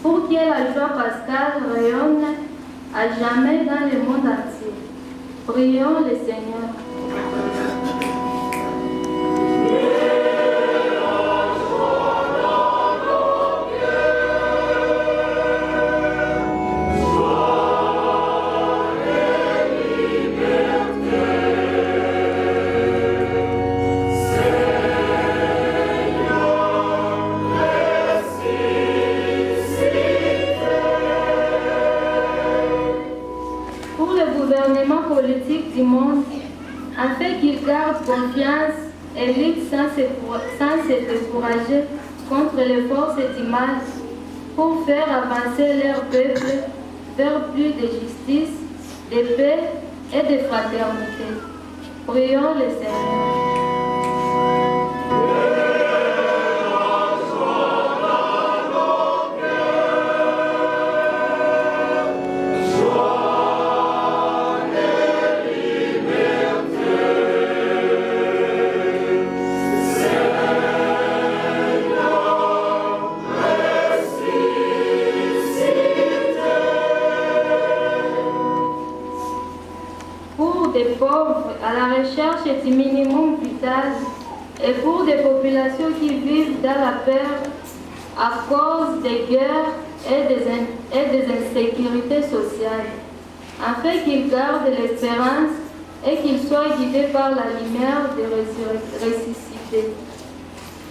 pour que la joie pascale rayonne à jamais dans le monde entier. Prions le Seigneur. Politique du monde, afin qu'ils gardent confiance et luttent sans se décourager contre les forces du mal, pour faire avancer leur peuple vers plus de justice, de paix et de fraternité. Prions le Seigneur. Des pauvres à la recherche du minimum vital et pour des populations qui vivent dans la peur à cause des guerres et des insécurités sociales, afin qu'ils gardent l'espérance et qu'ils soient guidés par la lumière de ressuscité.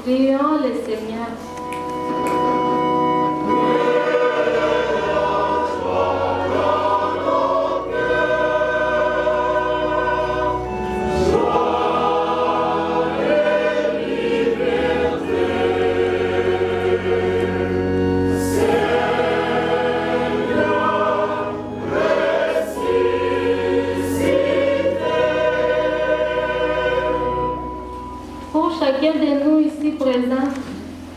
Prions le Seigneur. Chacun de nous ici présents,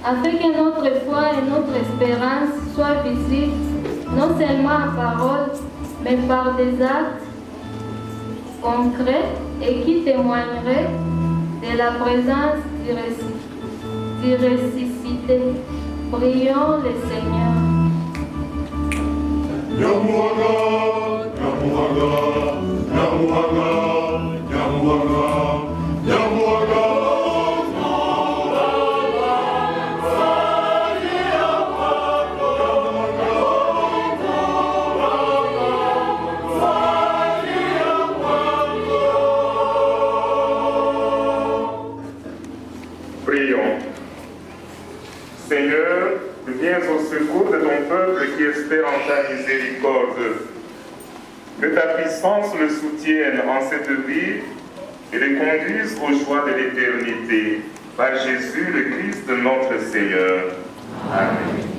afin que notre foi et notre espérance soient visibles, non seulement en parole, mais par des actes concrets et qui témoigneraient de la présence du ressuscité. Prions le Seigneur. Prions. Seigneur, viens au secours de ton peuple qui espère en ta miséricorde. Que ta puissance le soutienne en cette vie et le conduise aux joies de l'éternité. Par Jésus, le Christ, notre Seigneur. Amen.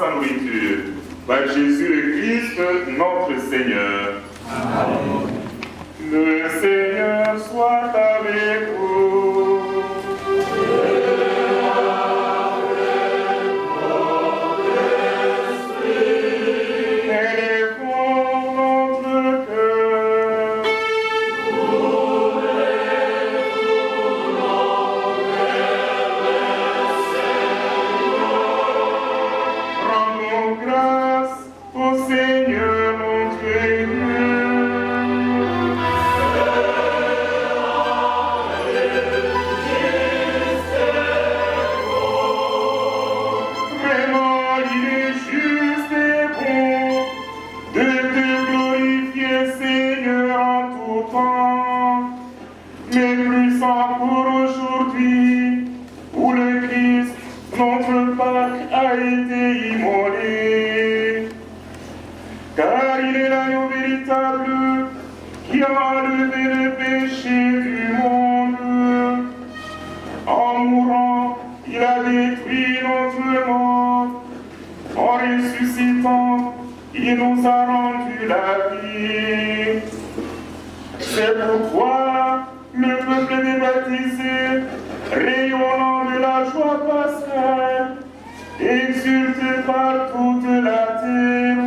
Sa nourriture par Jésus le Christ, notre Seigneur. Amen. Le Seigneur soit avec vous. Et avec votre esprit. Élevons notre cœur. Grâce au Seigneur notre Dieu. Vraiment, il est juste et bon de te glorifier, Seigneur, en tout temps, mais plus encore aujourd'hui, où le Christ, notre Pâque, a été immolé. Car il est l'agneau véritable qui a enlevé le péché du monde. En mourant, il a détruit notre mort. En ressuscitant, il nous a rendu la vie. C'est pourquoi le peuple des baptisés, rayonnant de la joie pascale, exulte par toute la terre,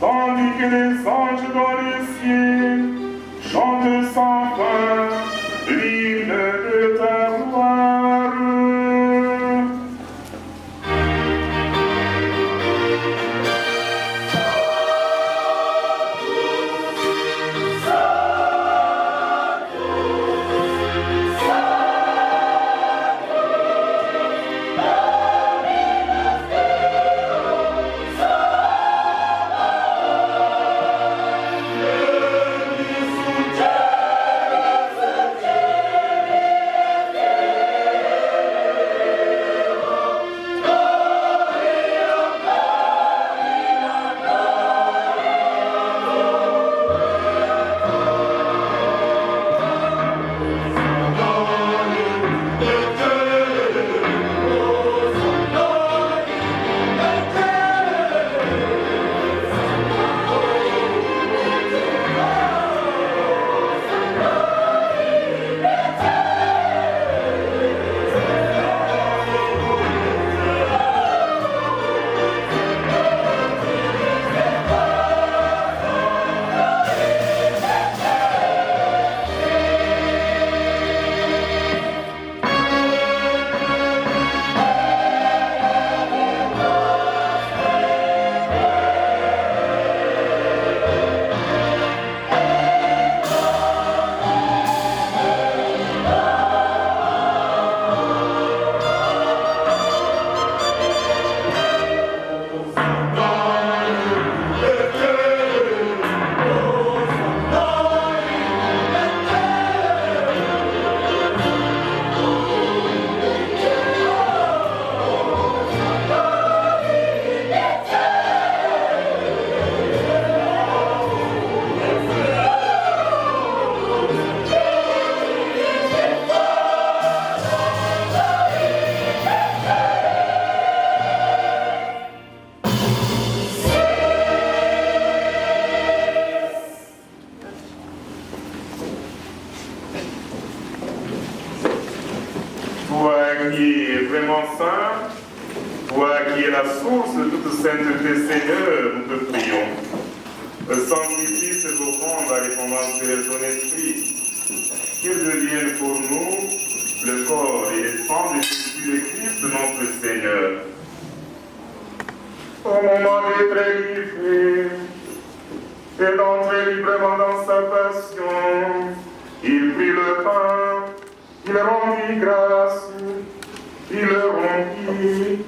tandis que les anges dans le ciel chantent sans fin l'hymne de ta gloire. le Seigneur, nous te prions. Sanctifie ces offrandes à l'épandance de ton esprit, qu'ils deviennent pour nous le corps et le sang de Jésus-Christ, notre Seigneur. Au moment d'être livré et d'entrer librement dans sa passion, il prit le pain, il rendit grâce, il le rompit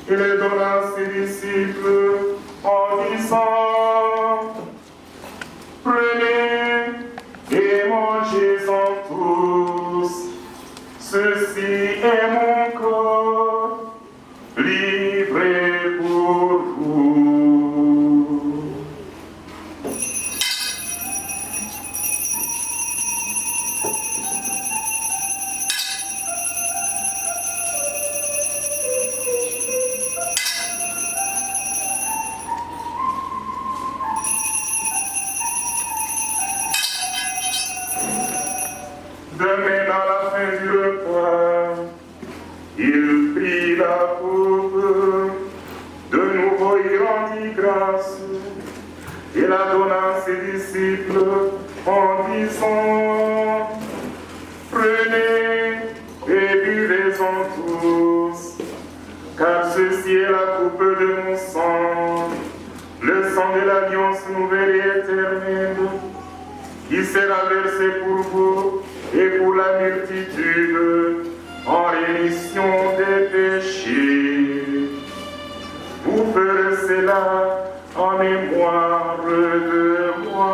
et le donna à ses disciples en disant: Prenez et mangez-en tous, ceci est mon corps, livré pour vous. De même, à la fin du repas, il prit la coupe, de nouveau il rendit grâce, et la donna à ses disciples en disant: Prenez et buvez-en tous, car ceci est la coupe de mon sang, le sang de l'alliance nouvelle et éternelle, qui sera versé pour vous et pour la multitude en rémission des péchés. Vous ferez cela en mémoire de moi.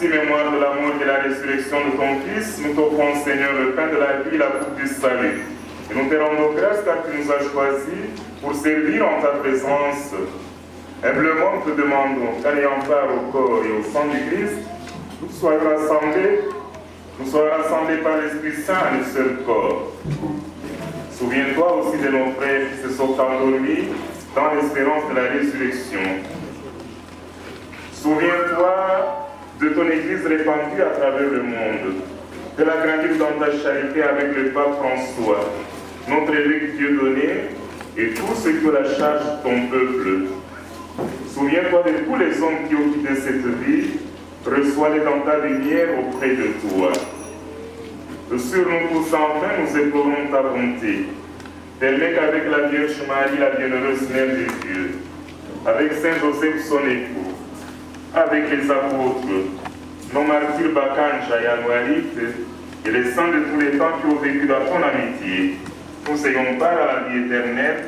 Mémoire de l'amour et de la résurrection de ton Fils, nous t'offrons, Seigneur, le pain de la vie et la coupe du salut. Et nous te rendons grâce car tu nous as choisis pour servir en ta présence. Humblement, nous te demandons qu'ayant part au corps et au sang du Christ, nous soyons rassemblés par l'Esprit Saint à un seul corps. Souviens-toi aussi de nos frères qui se sont endormis dans l'espérance de la résurrection. Souviens-toi de ton Église répandue à travers le monde, de la grandir dans ta charité avec le pape François, notre évêque Dieudonné et tous ceux qui ont la charge de ton peuple. Souviens-toi de tous les hommes qui ont quitté cette vie, reçois-les dans ta lumière auprès de toi. Sur nous tous enfin, nous éplorons ta bonté. Permets qu'avec la Vierge Marie, la bienheureuse Mère de Dieu, avec Saint Joseph son époux, avec les apôtres, nos martyrs Bakanja et Anouarit, et les saints de tous les temps qui ont vécu dans ton amitié, nous ayons part à la vie éternelle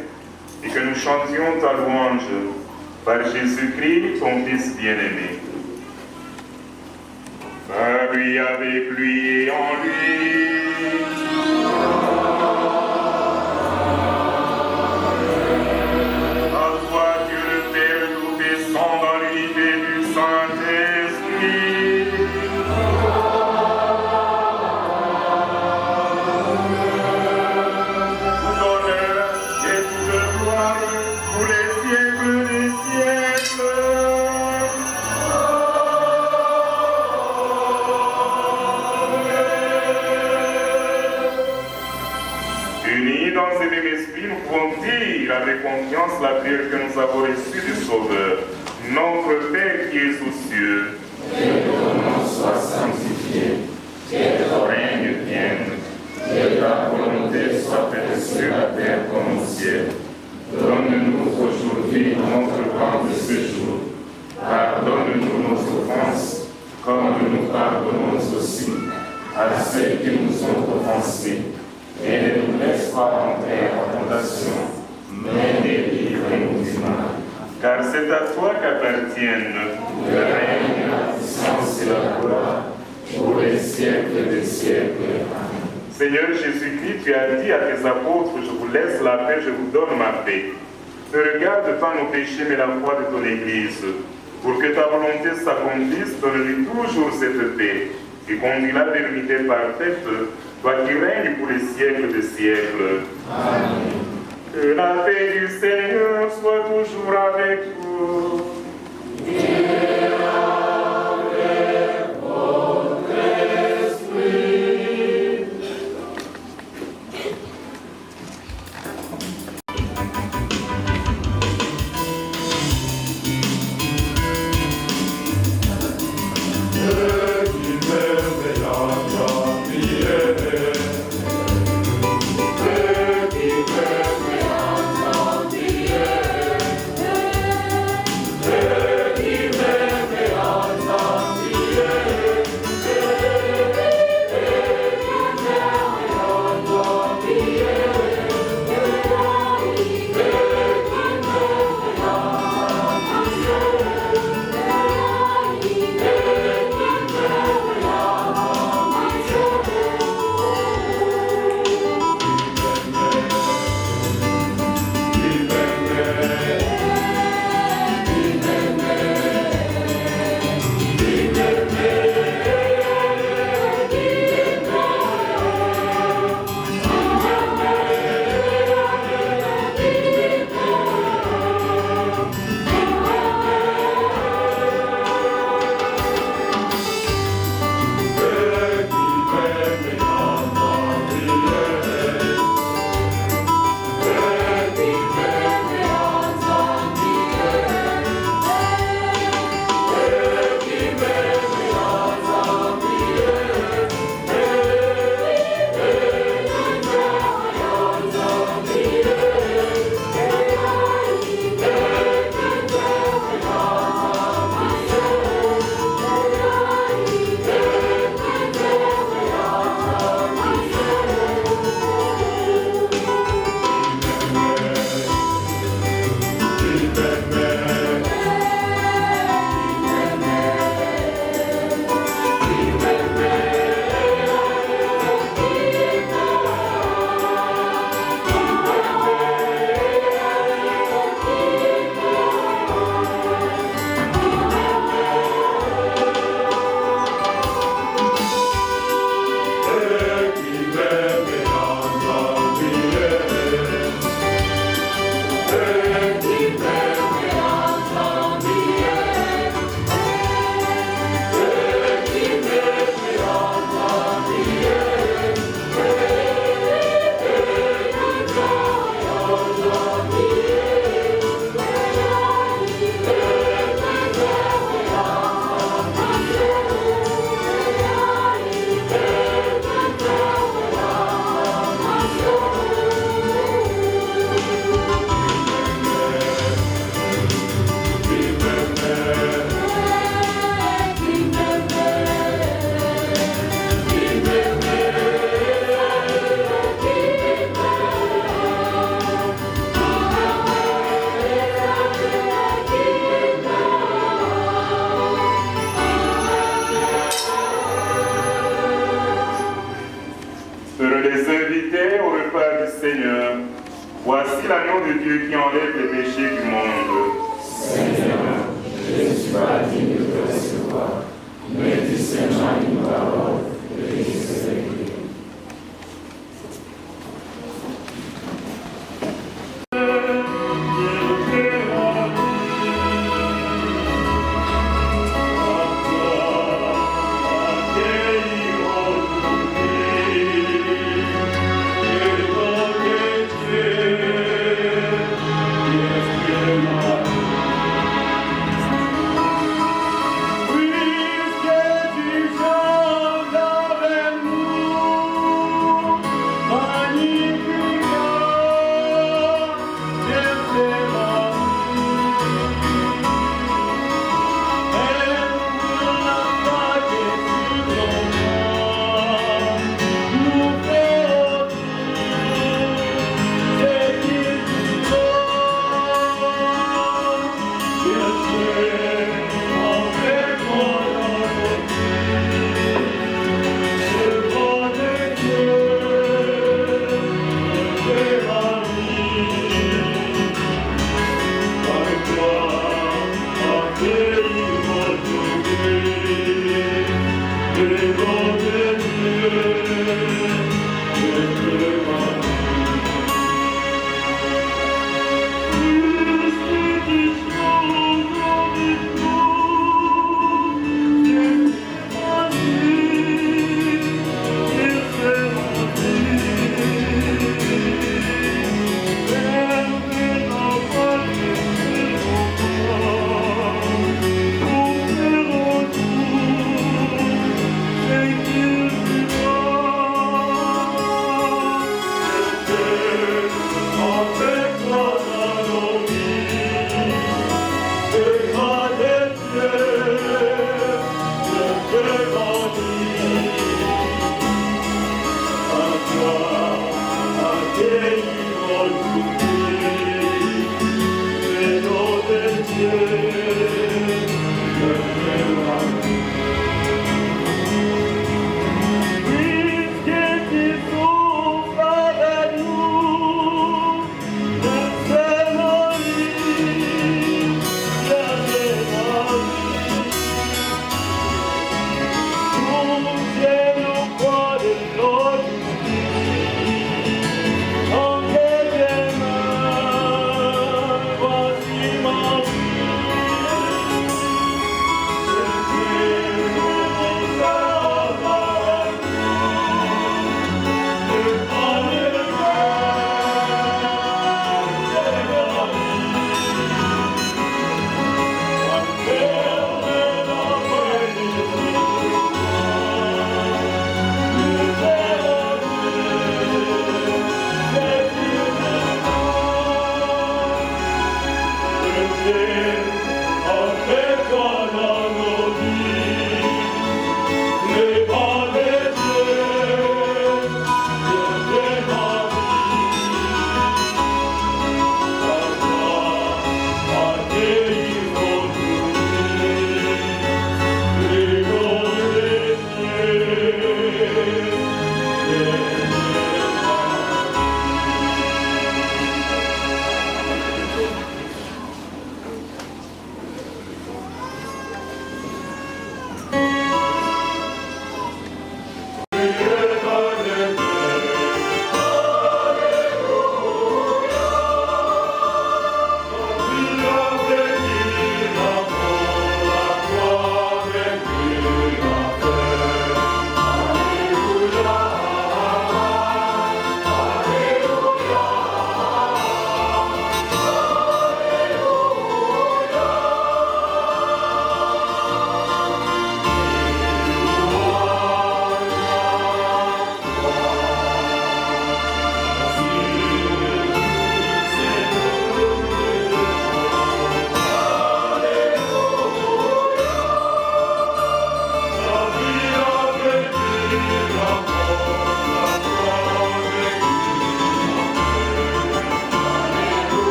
et que nous chantions ta louange par Jésus-Christ, ton Fils bien-aimé. Par lui, avec lui et en lui. Avec confiance la prière que nous avons reçue du Sauveur. Notre Père qui es aux cieux, que ton nom soit sanctifié, que ton règne vienne, que ta volonté soit faite sur la terre comme au ciel. Donne-nous aujourd'hui notre pain de ce jour. Pardonne-nous nos offenses, à ceux qui nous ont offensés, et ne nous laisse pas entrer en tentation, mais délivre-nous du mal. Car c'est à toi qu'appartiennent Le règne, la puissance et la gloire, pour les siècles des siècles. Amen. Seigneur Jésus-Christ, tu as dit à tes apôtres, je vous laisse la paix, je vous donne ma paix. Ne regarde pas nos péchés, mais la foi de ton Église. Pour que ta volonté s'accomplisse, donne-lui toujours cette paix, qui conduira vers l'unité parfaite, toi qui règnes pour les siècles des siècles. Amen. Que la paix du Seigneur soit toujours avec vous. Voici l'agneau de Dieu qui enlève les péchés du monde. Seigneur, je ne suis pas digne de te recevoir, mais dis seulement une parole et je serai guéri. Puisque tu chantes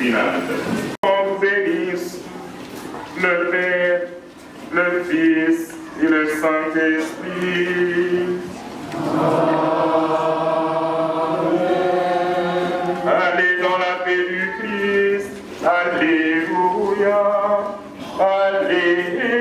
finale. On vous bénisse, le Père, le Fils et le Saint-Esprit. Allez dans la paix du Christ. Alléluia. Alléluia.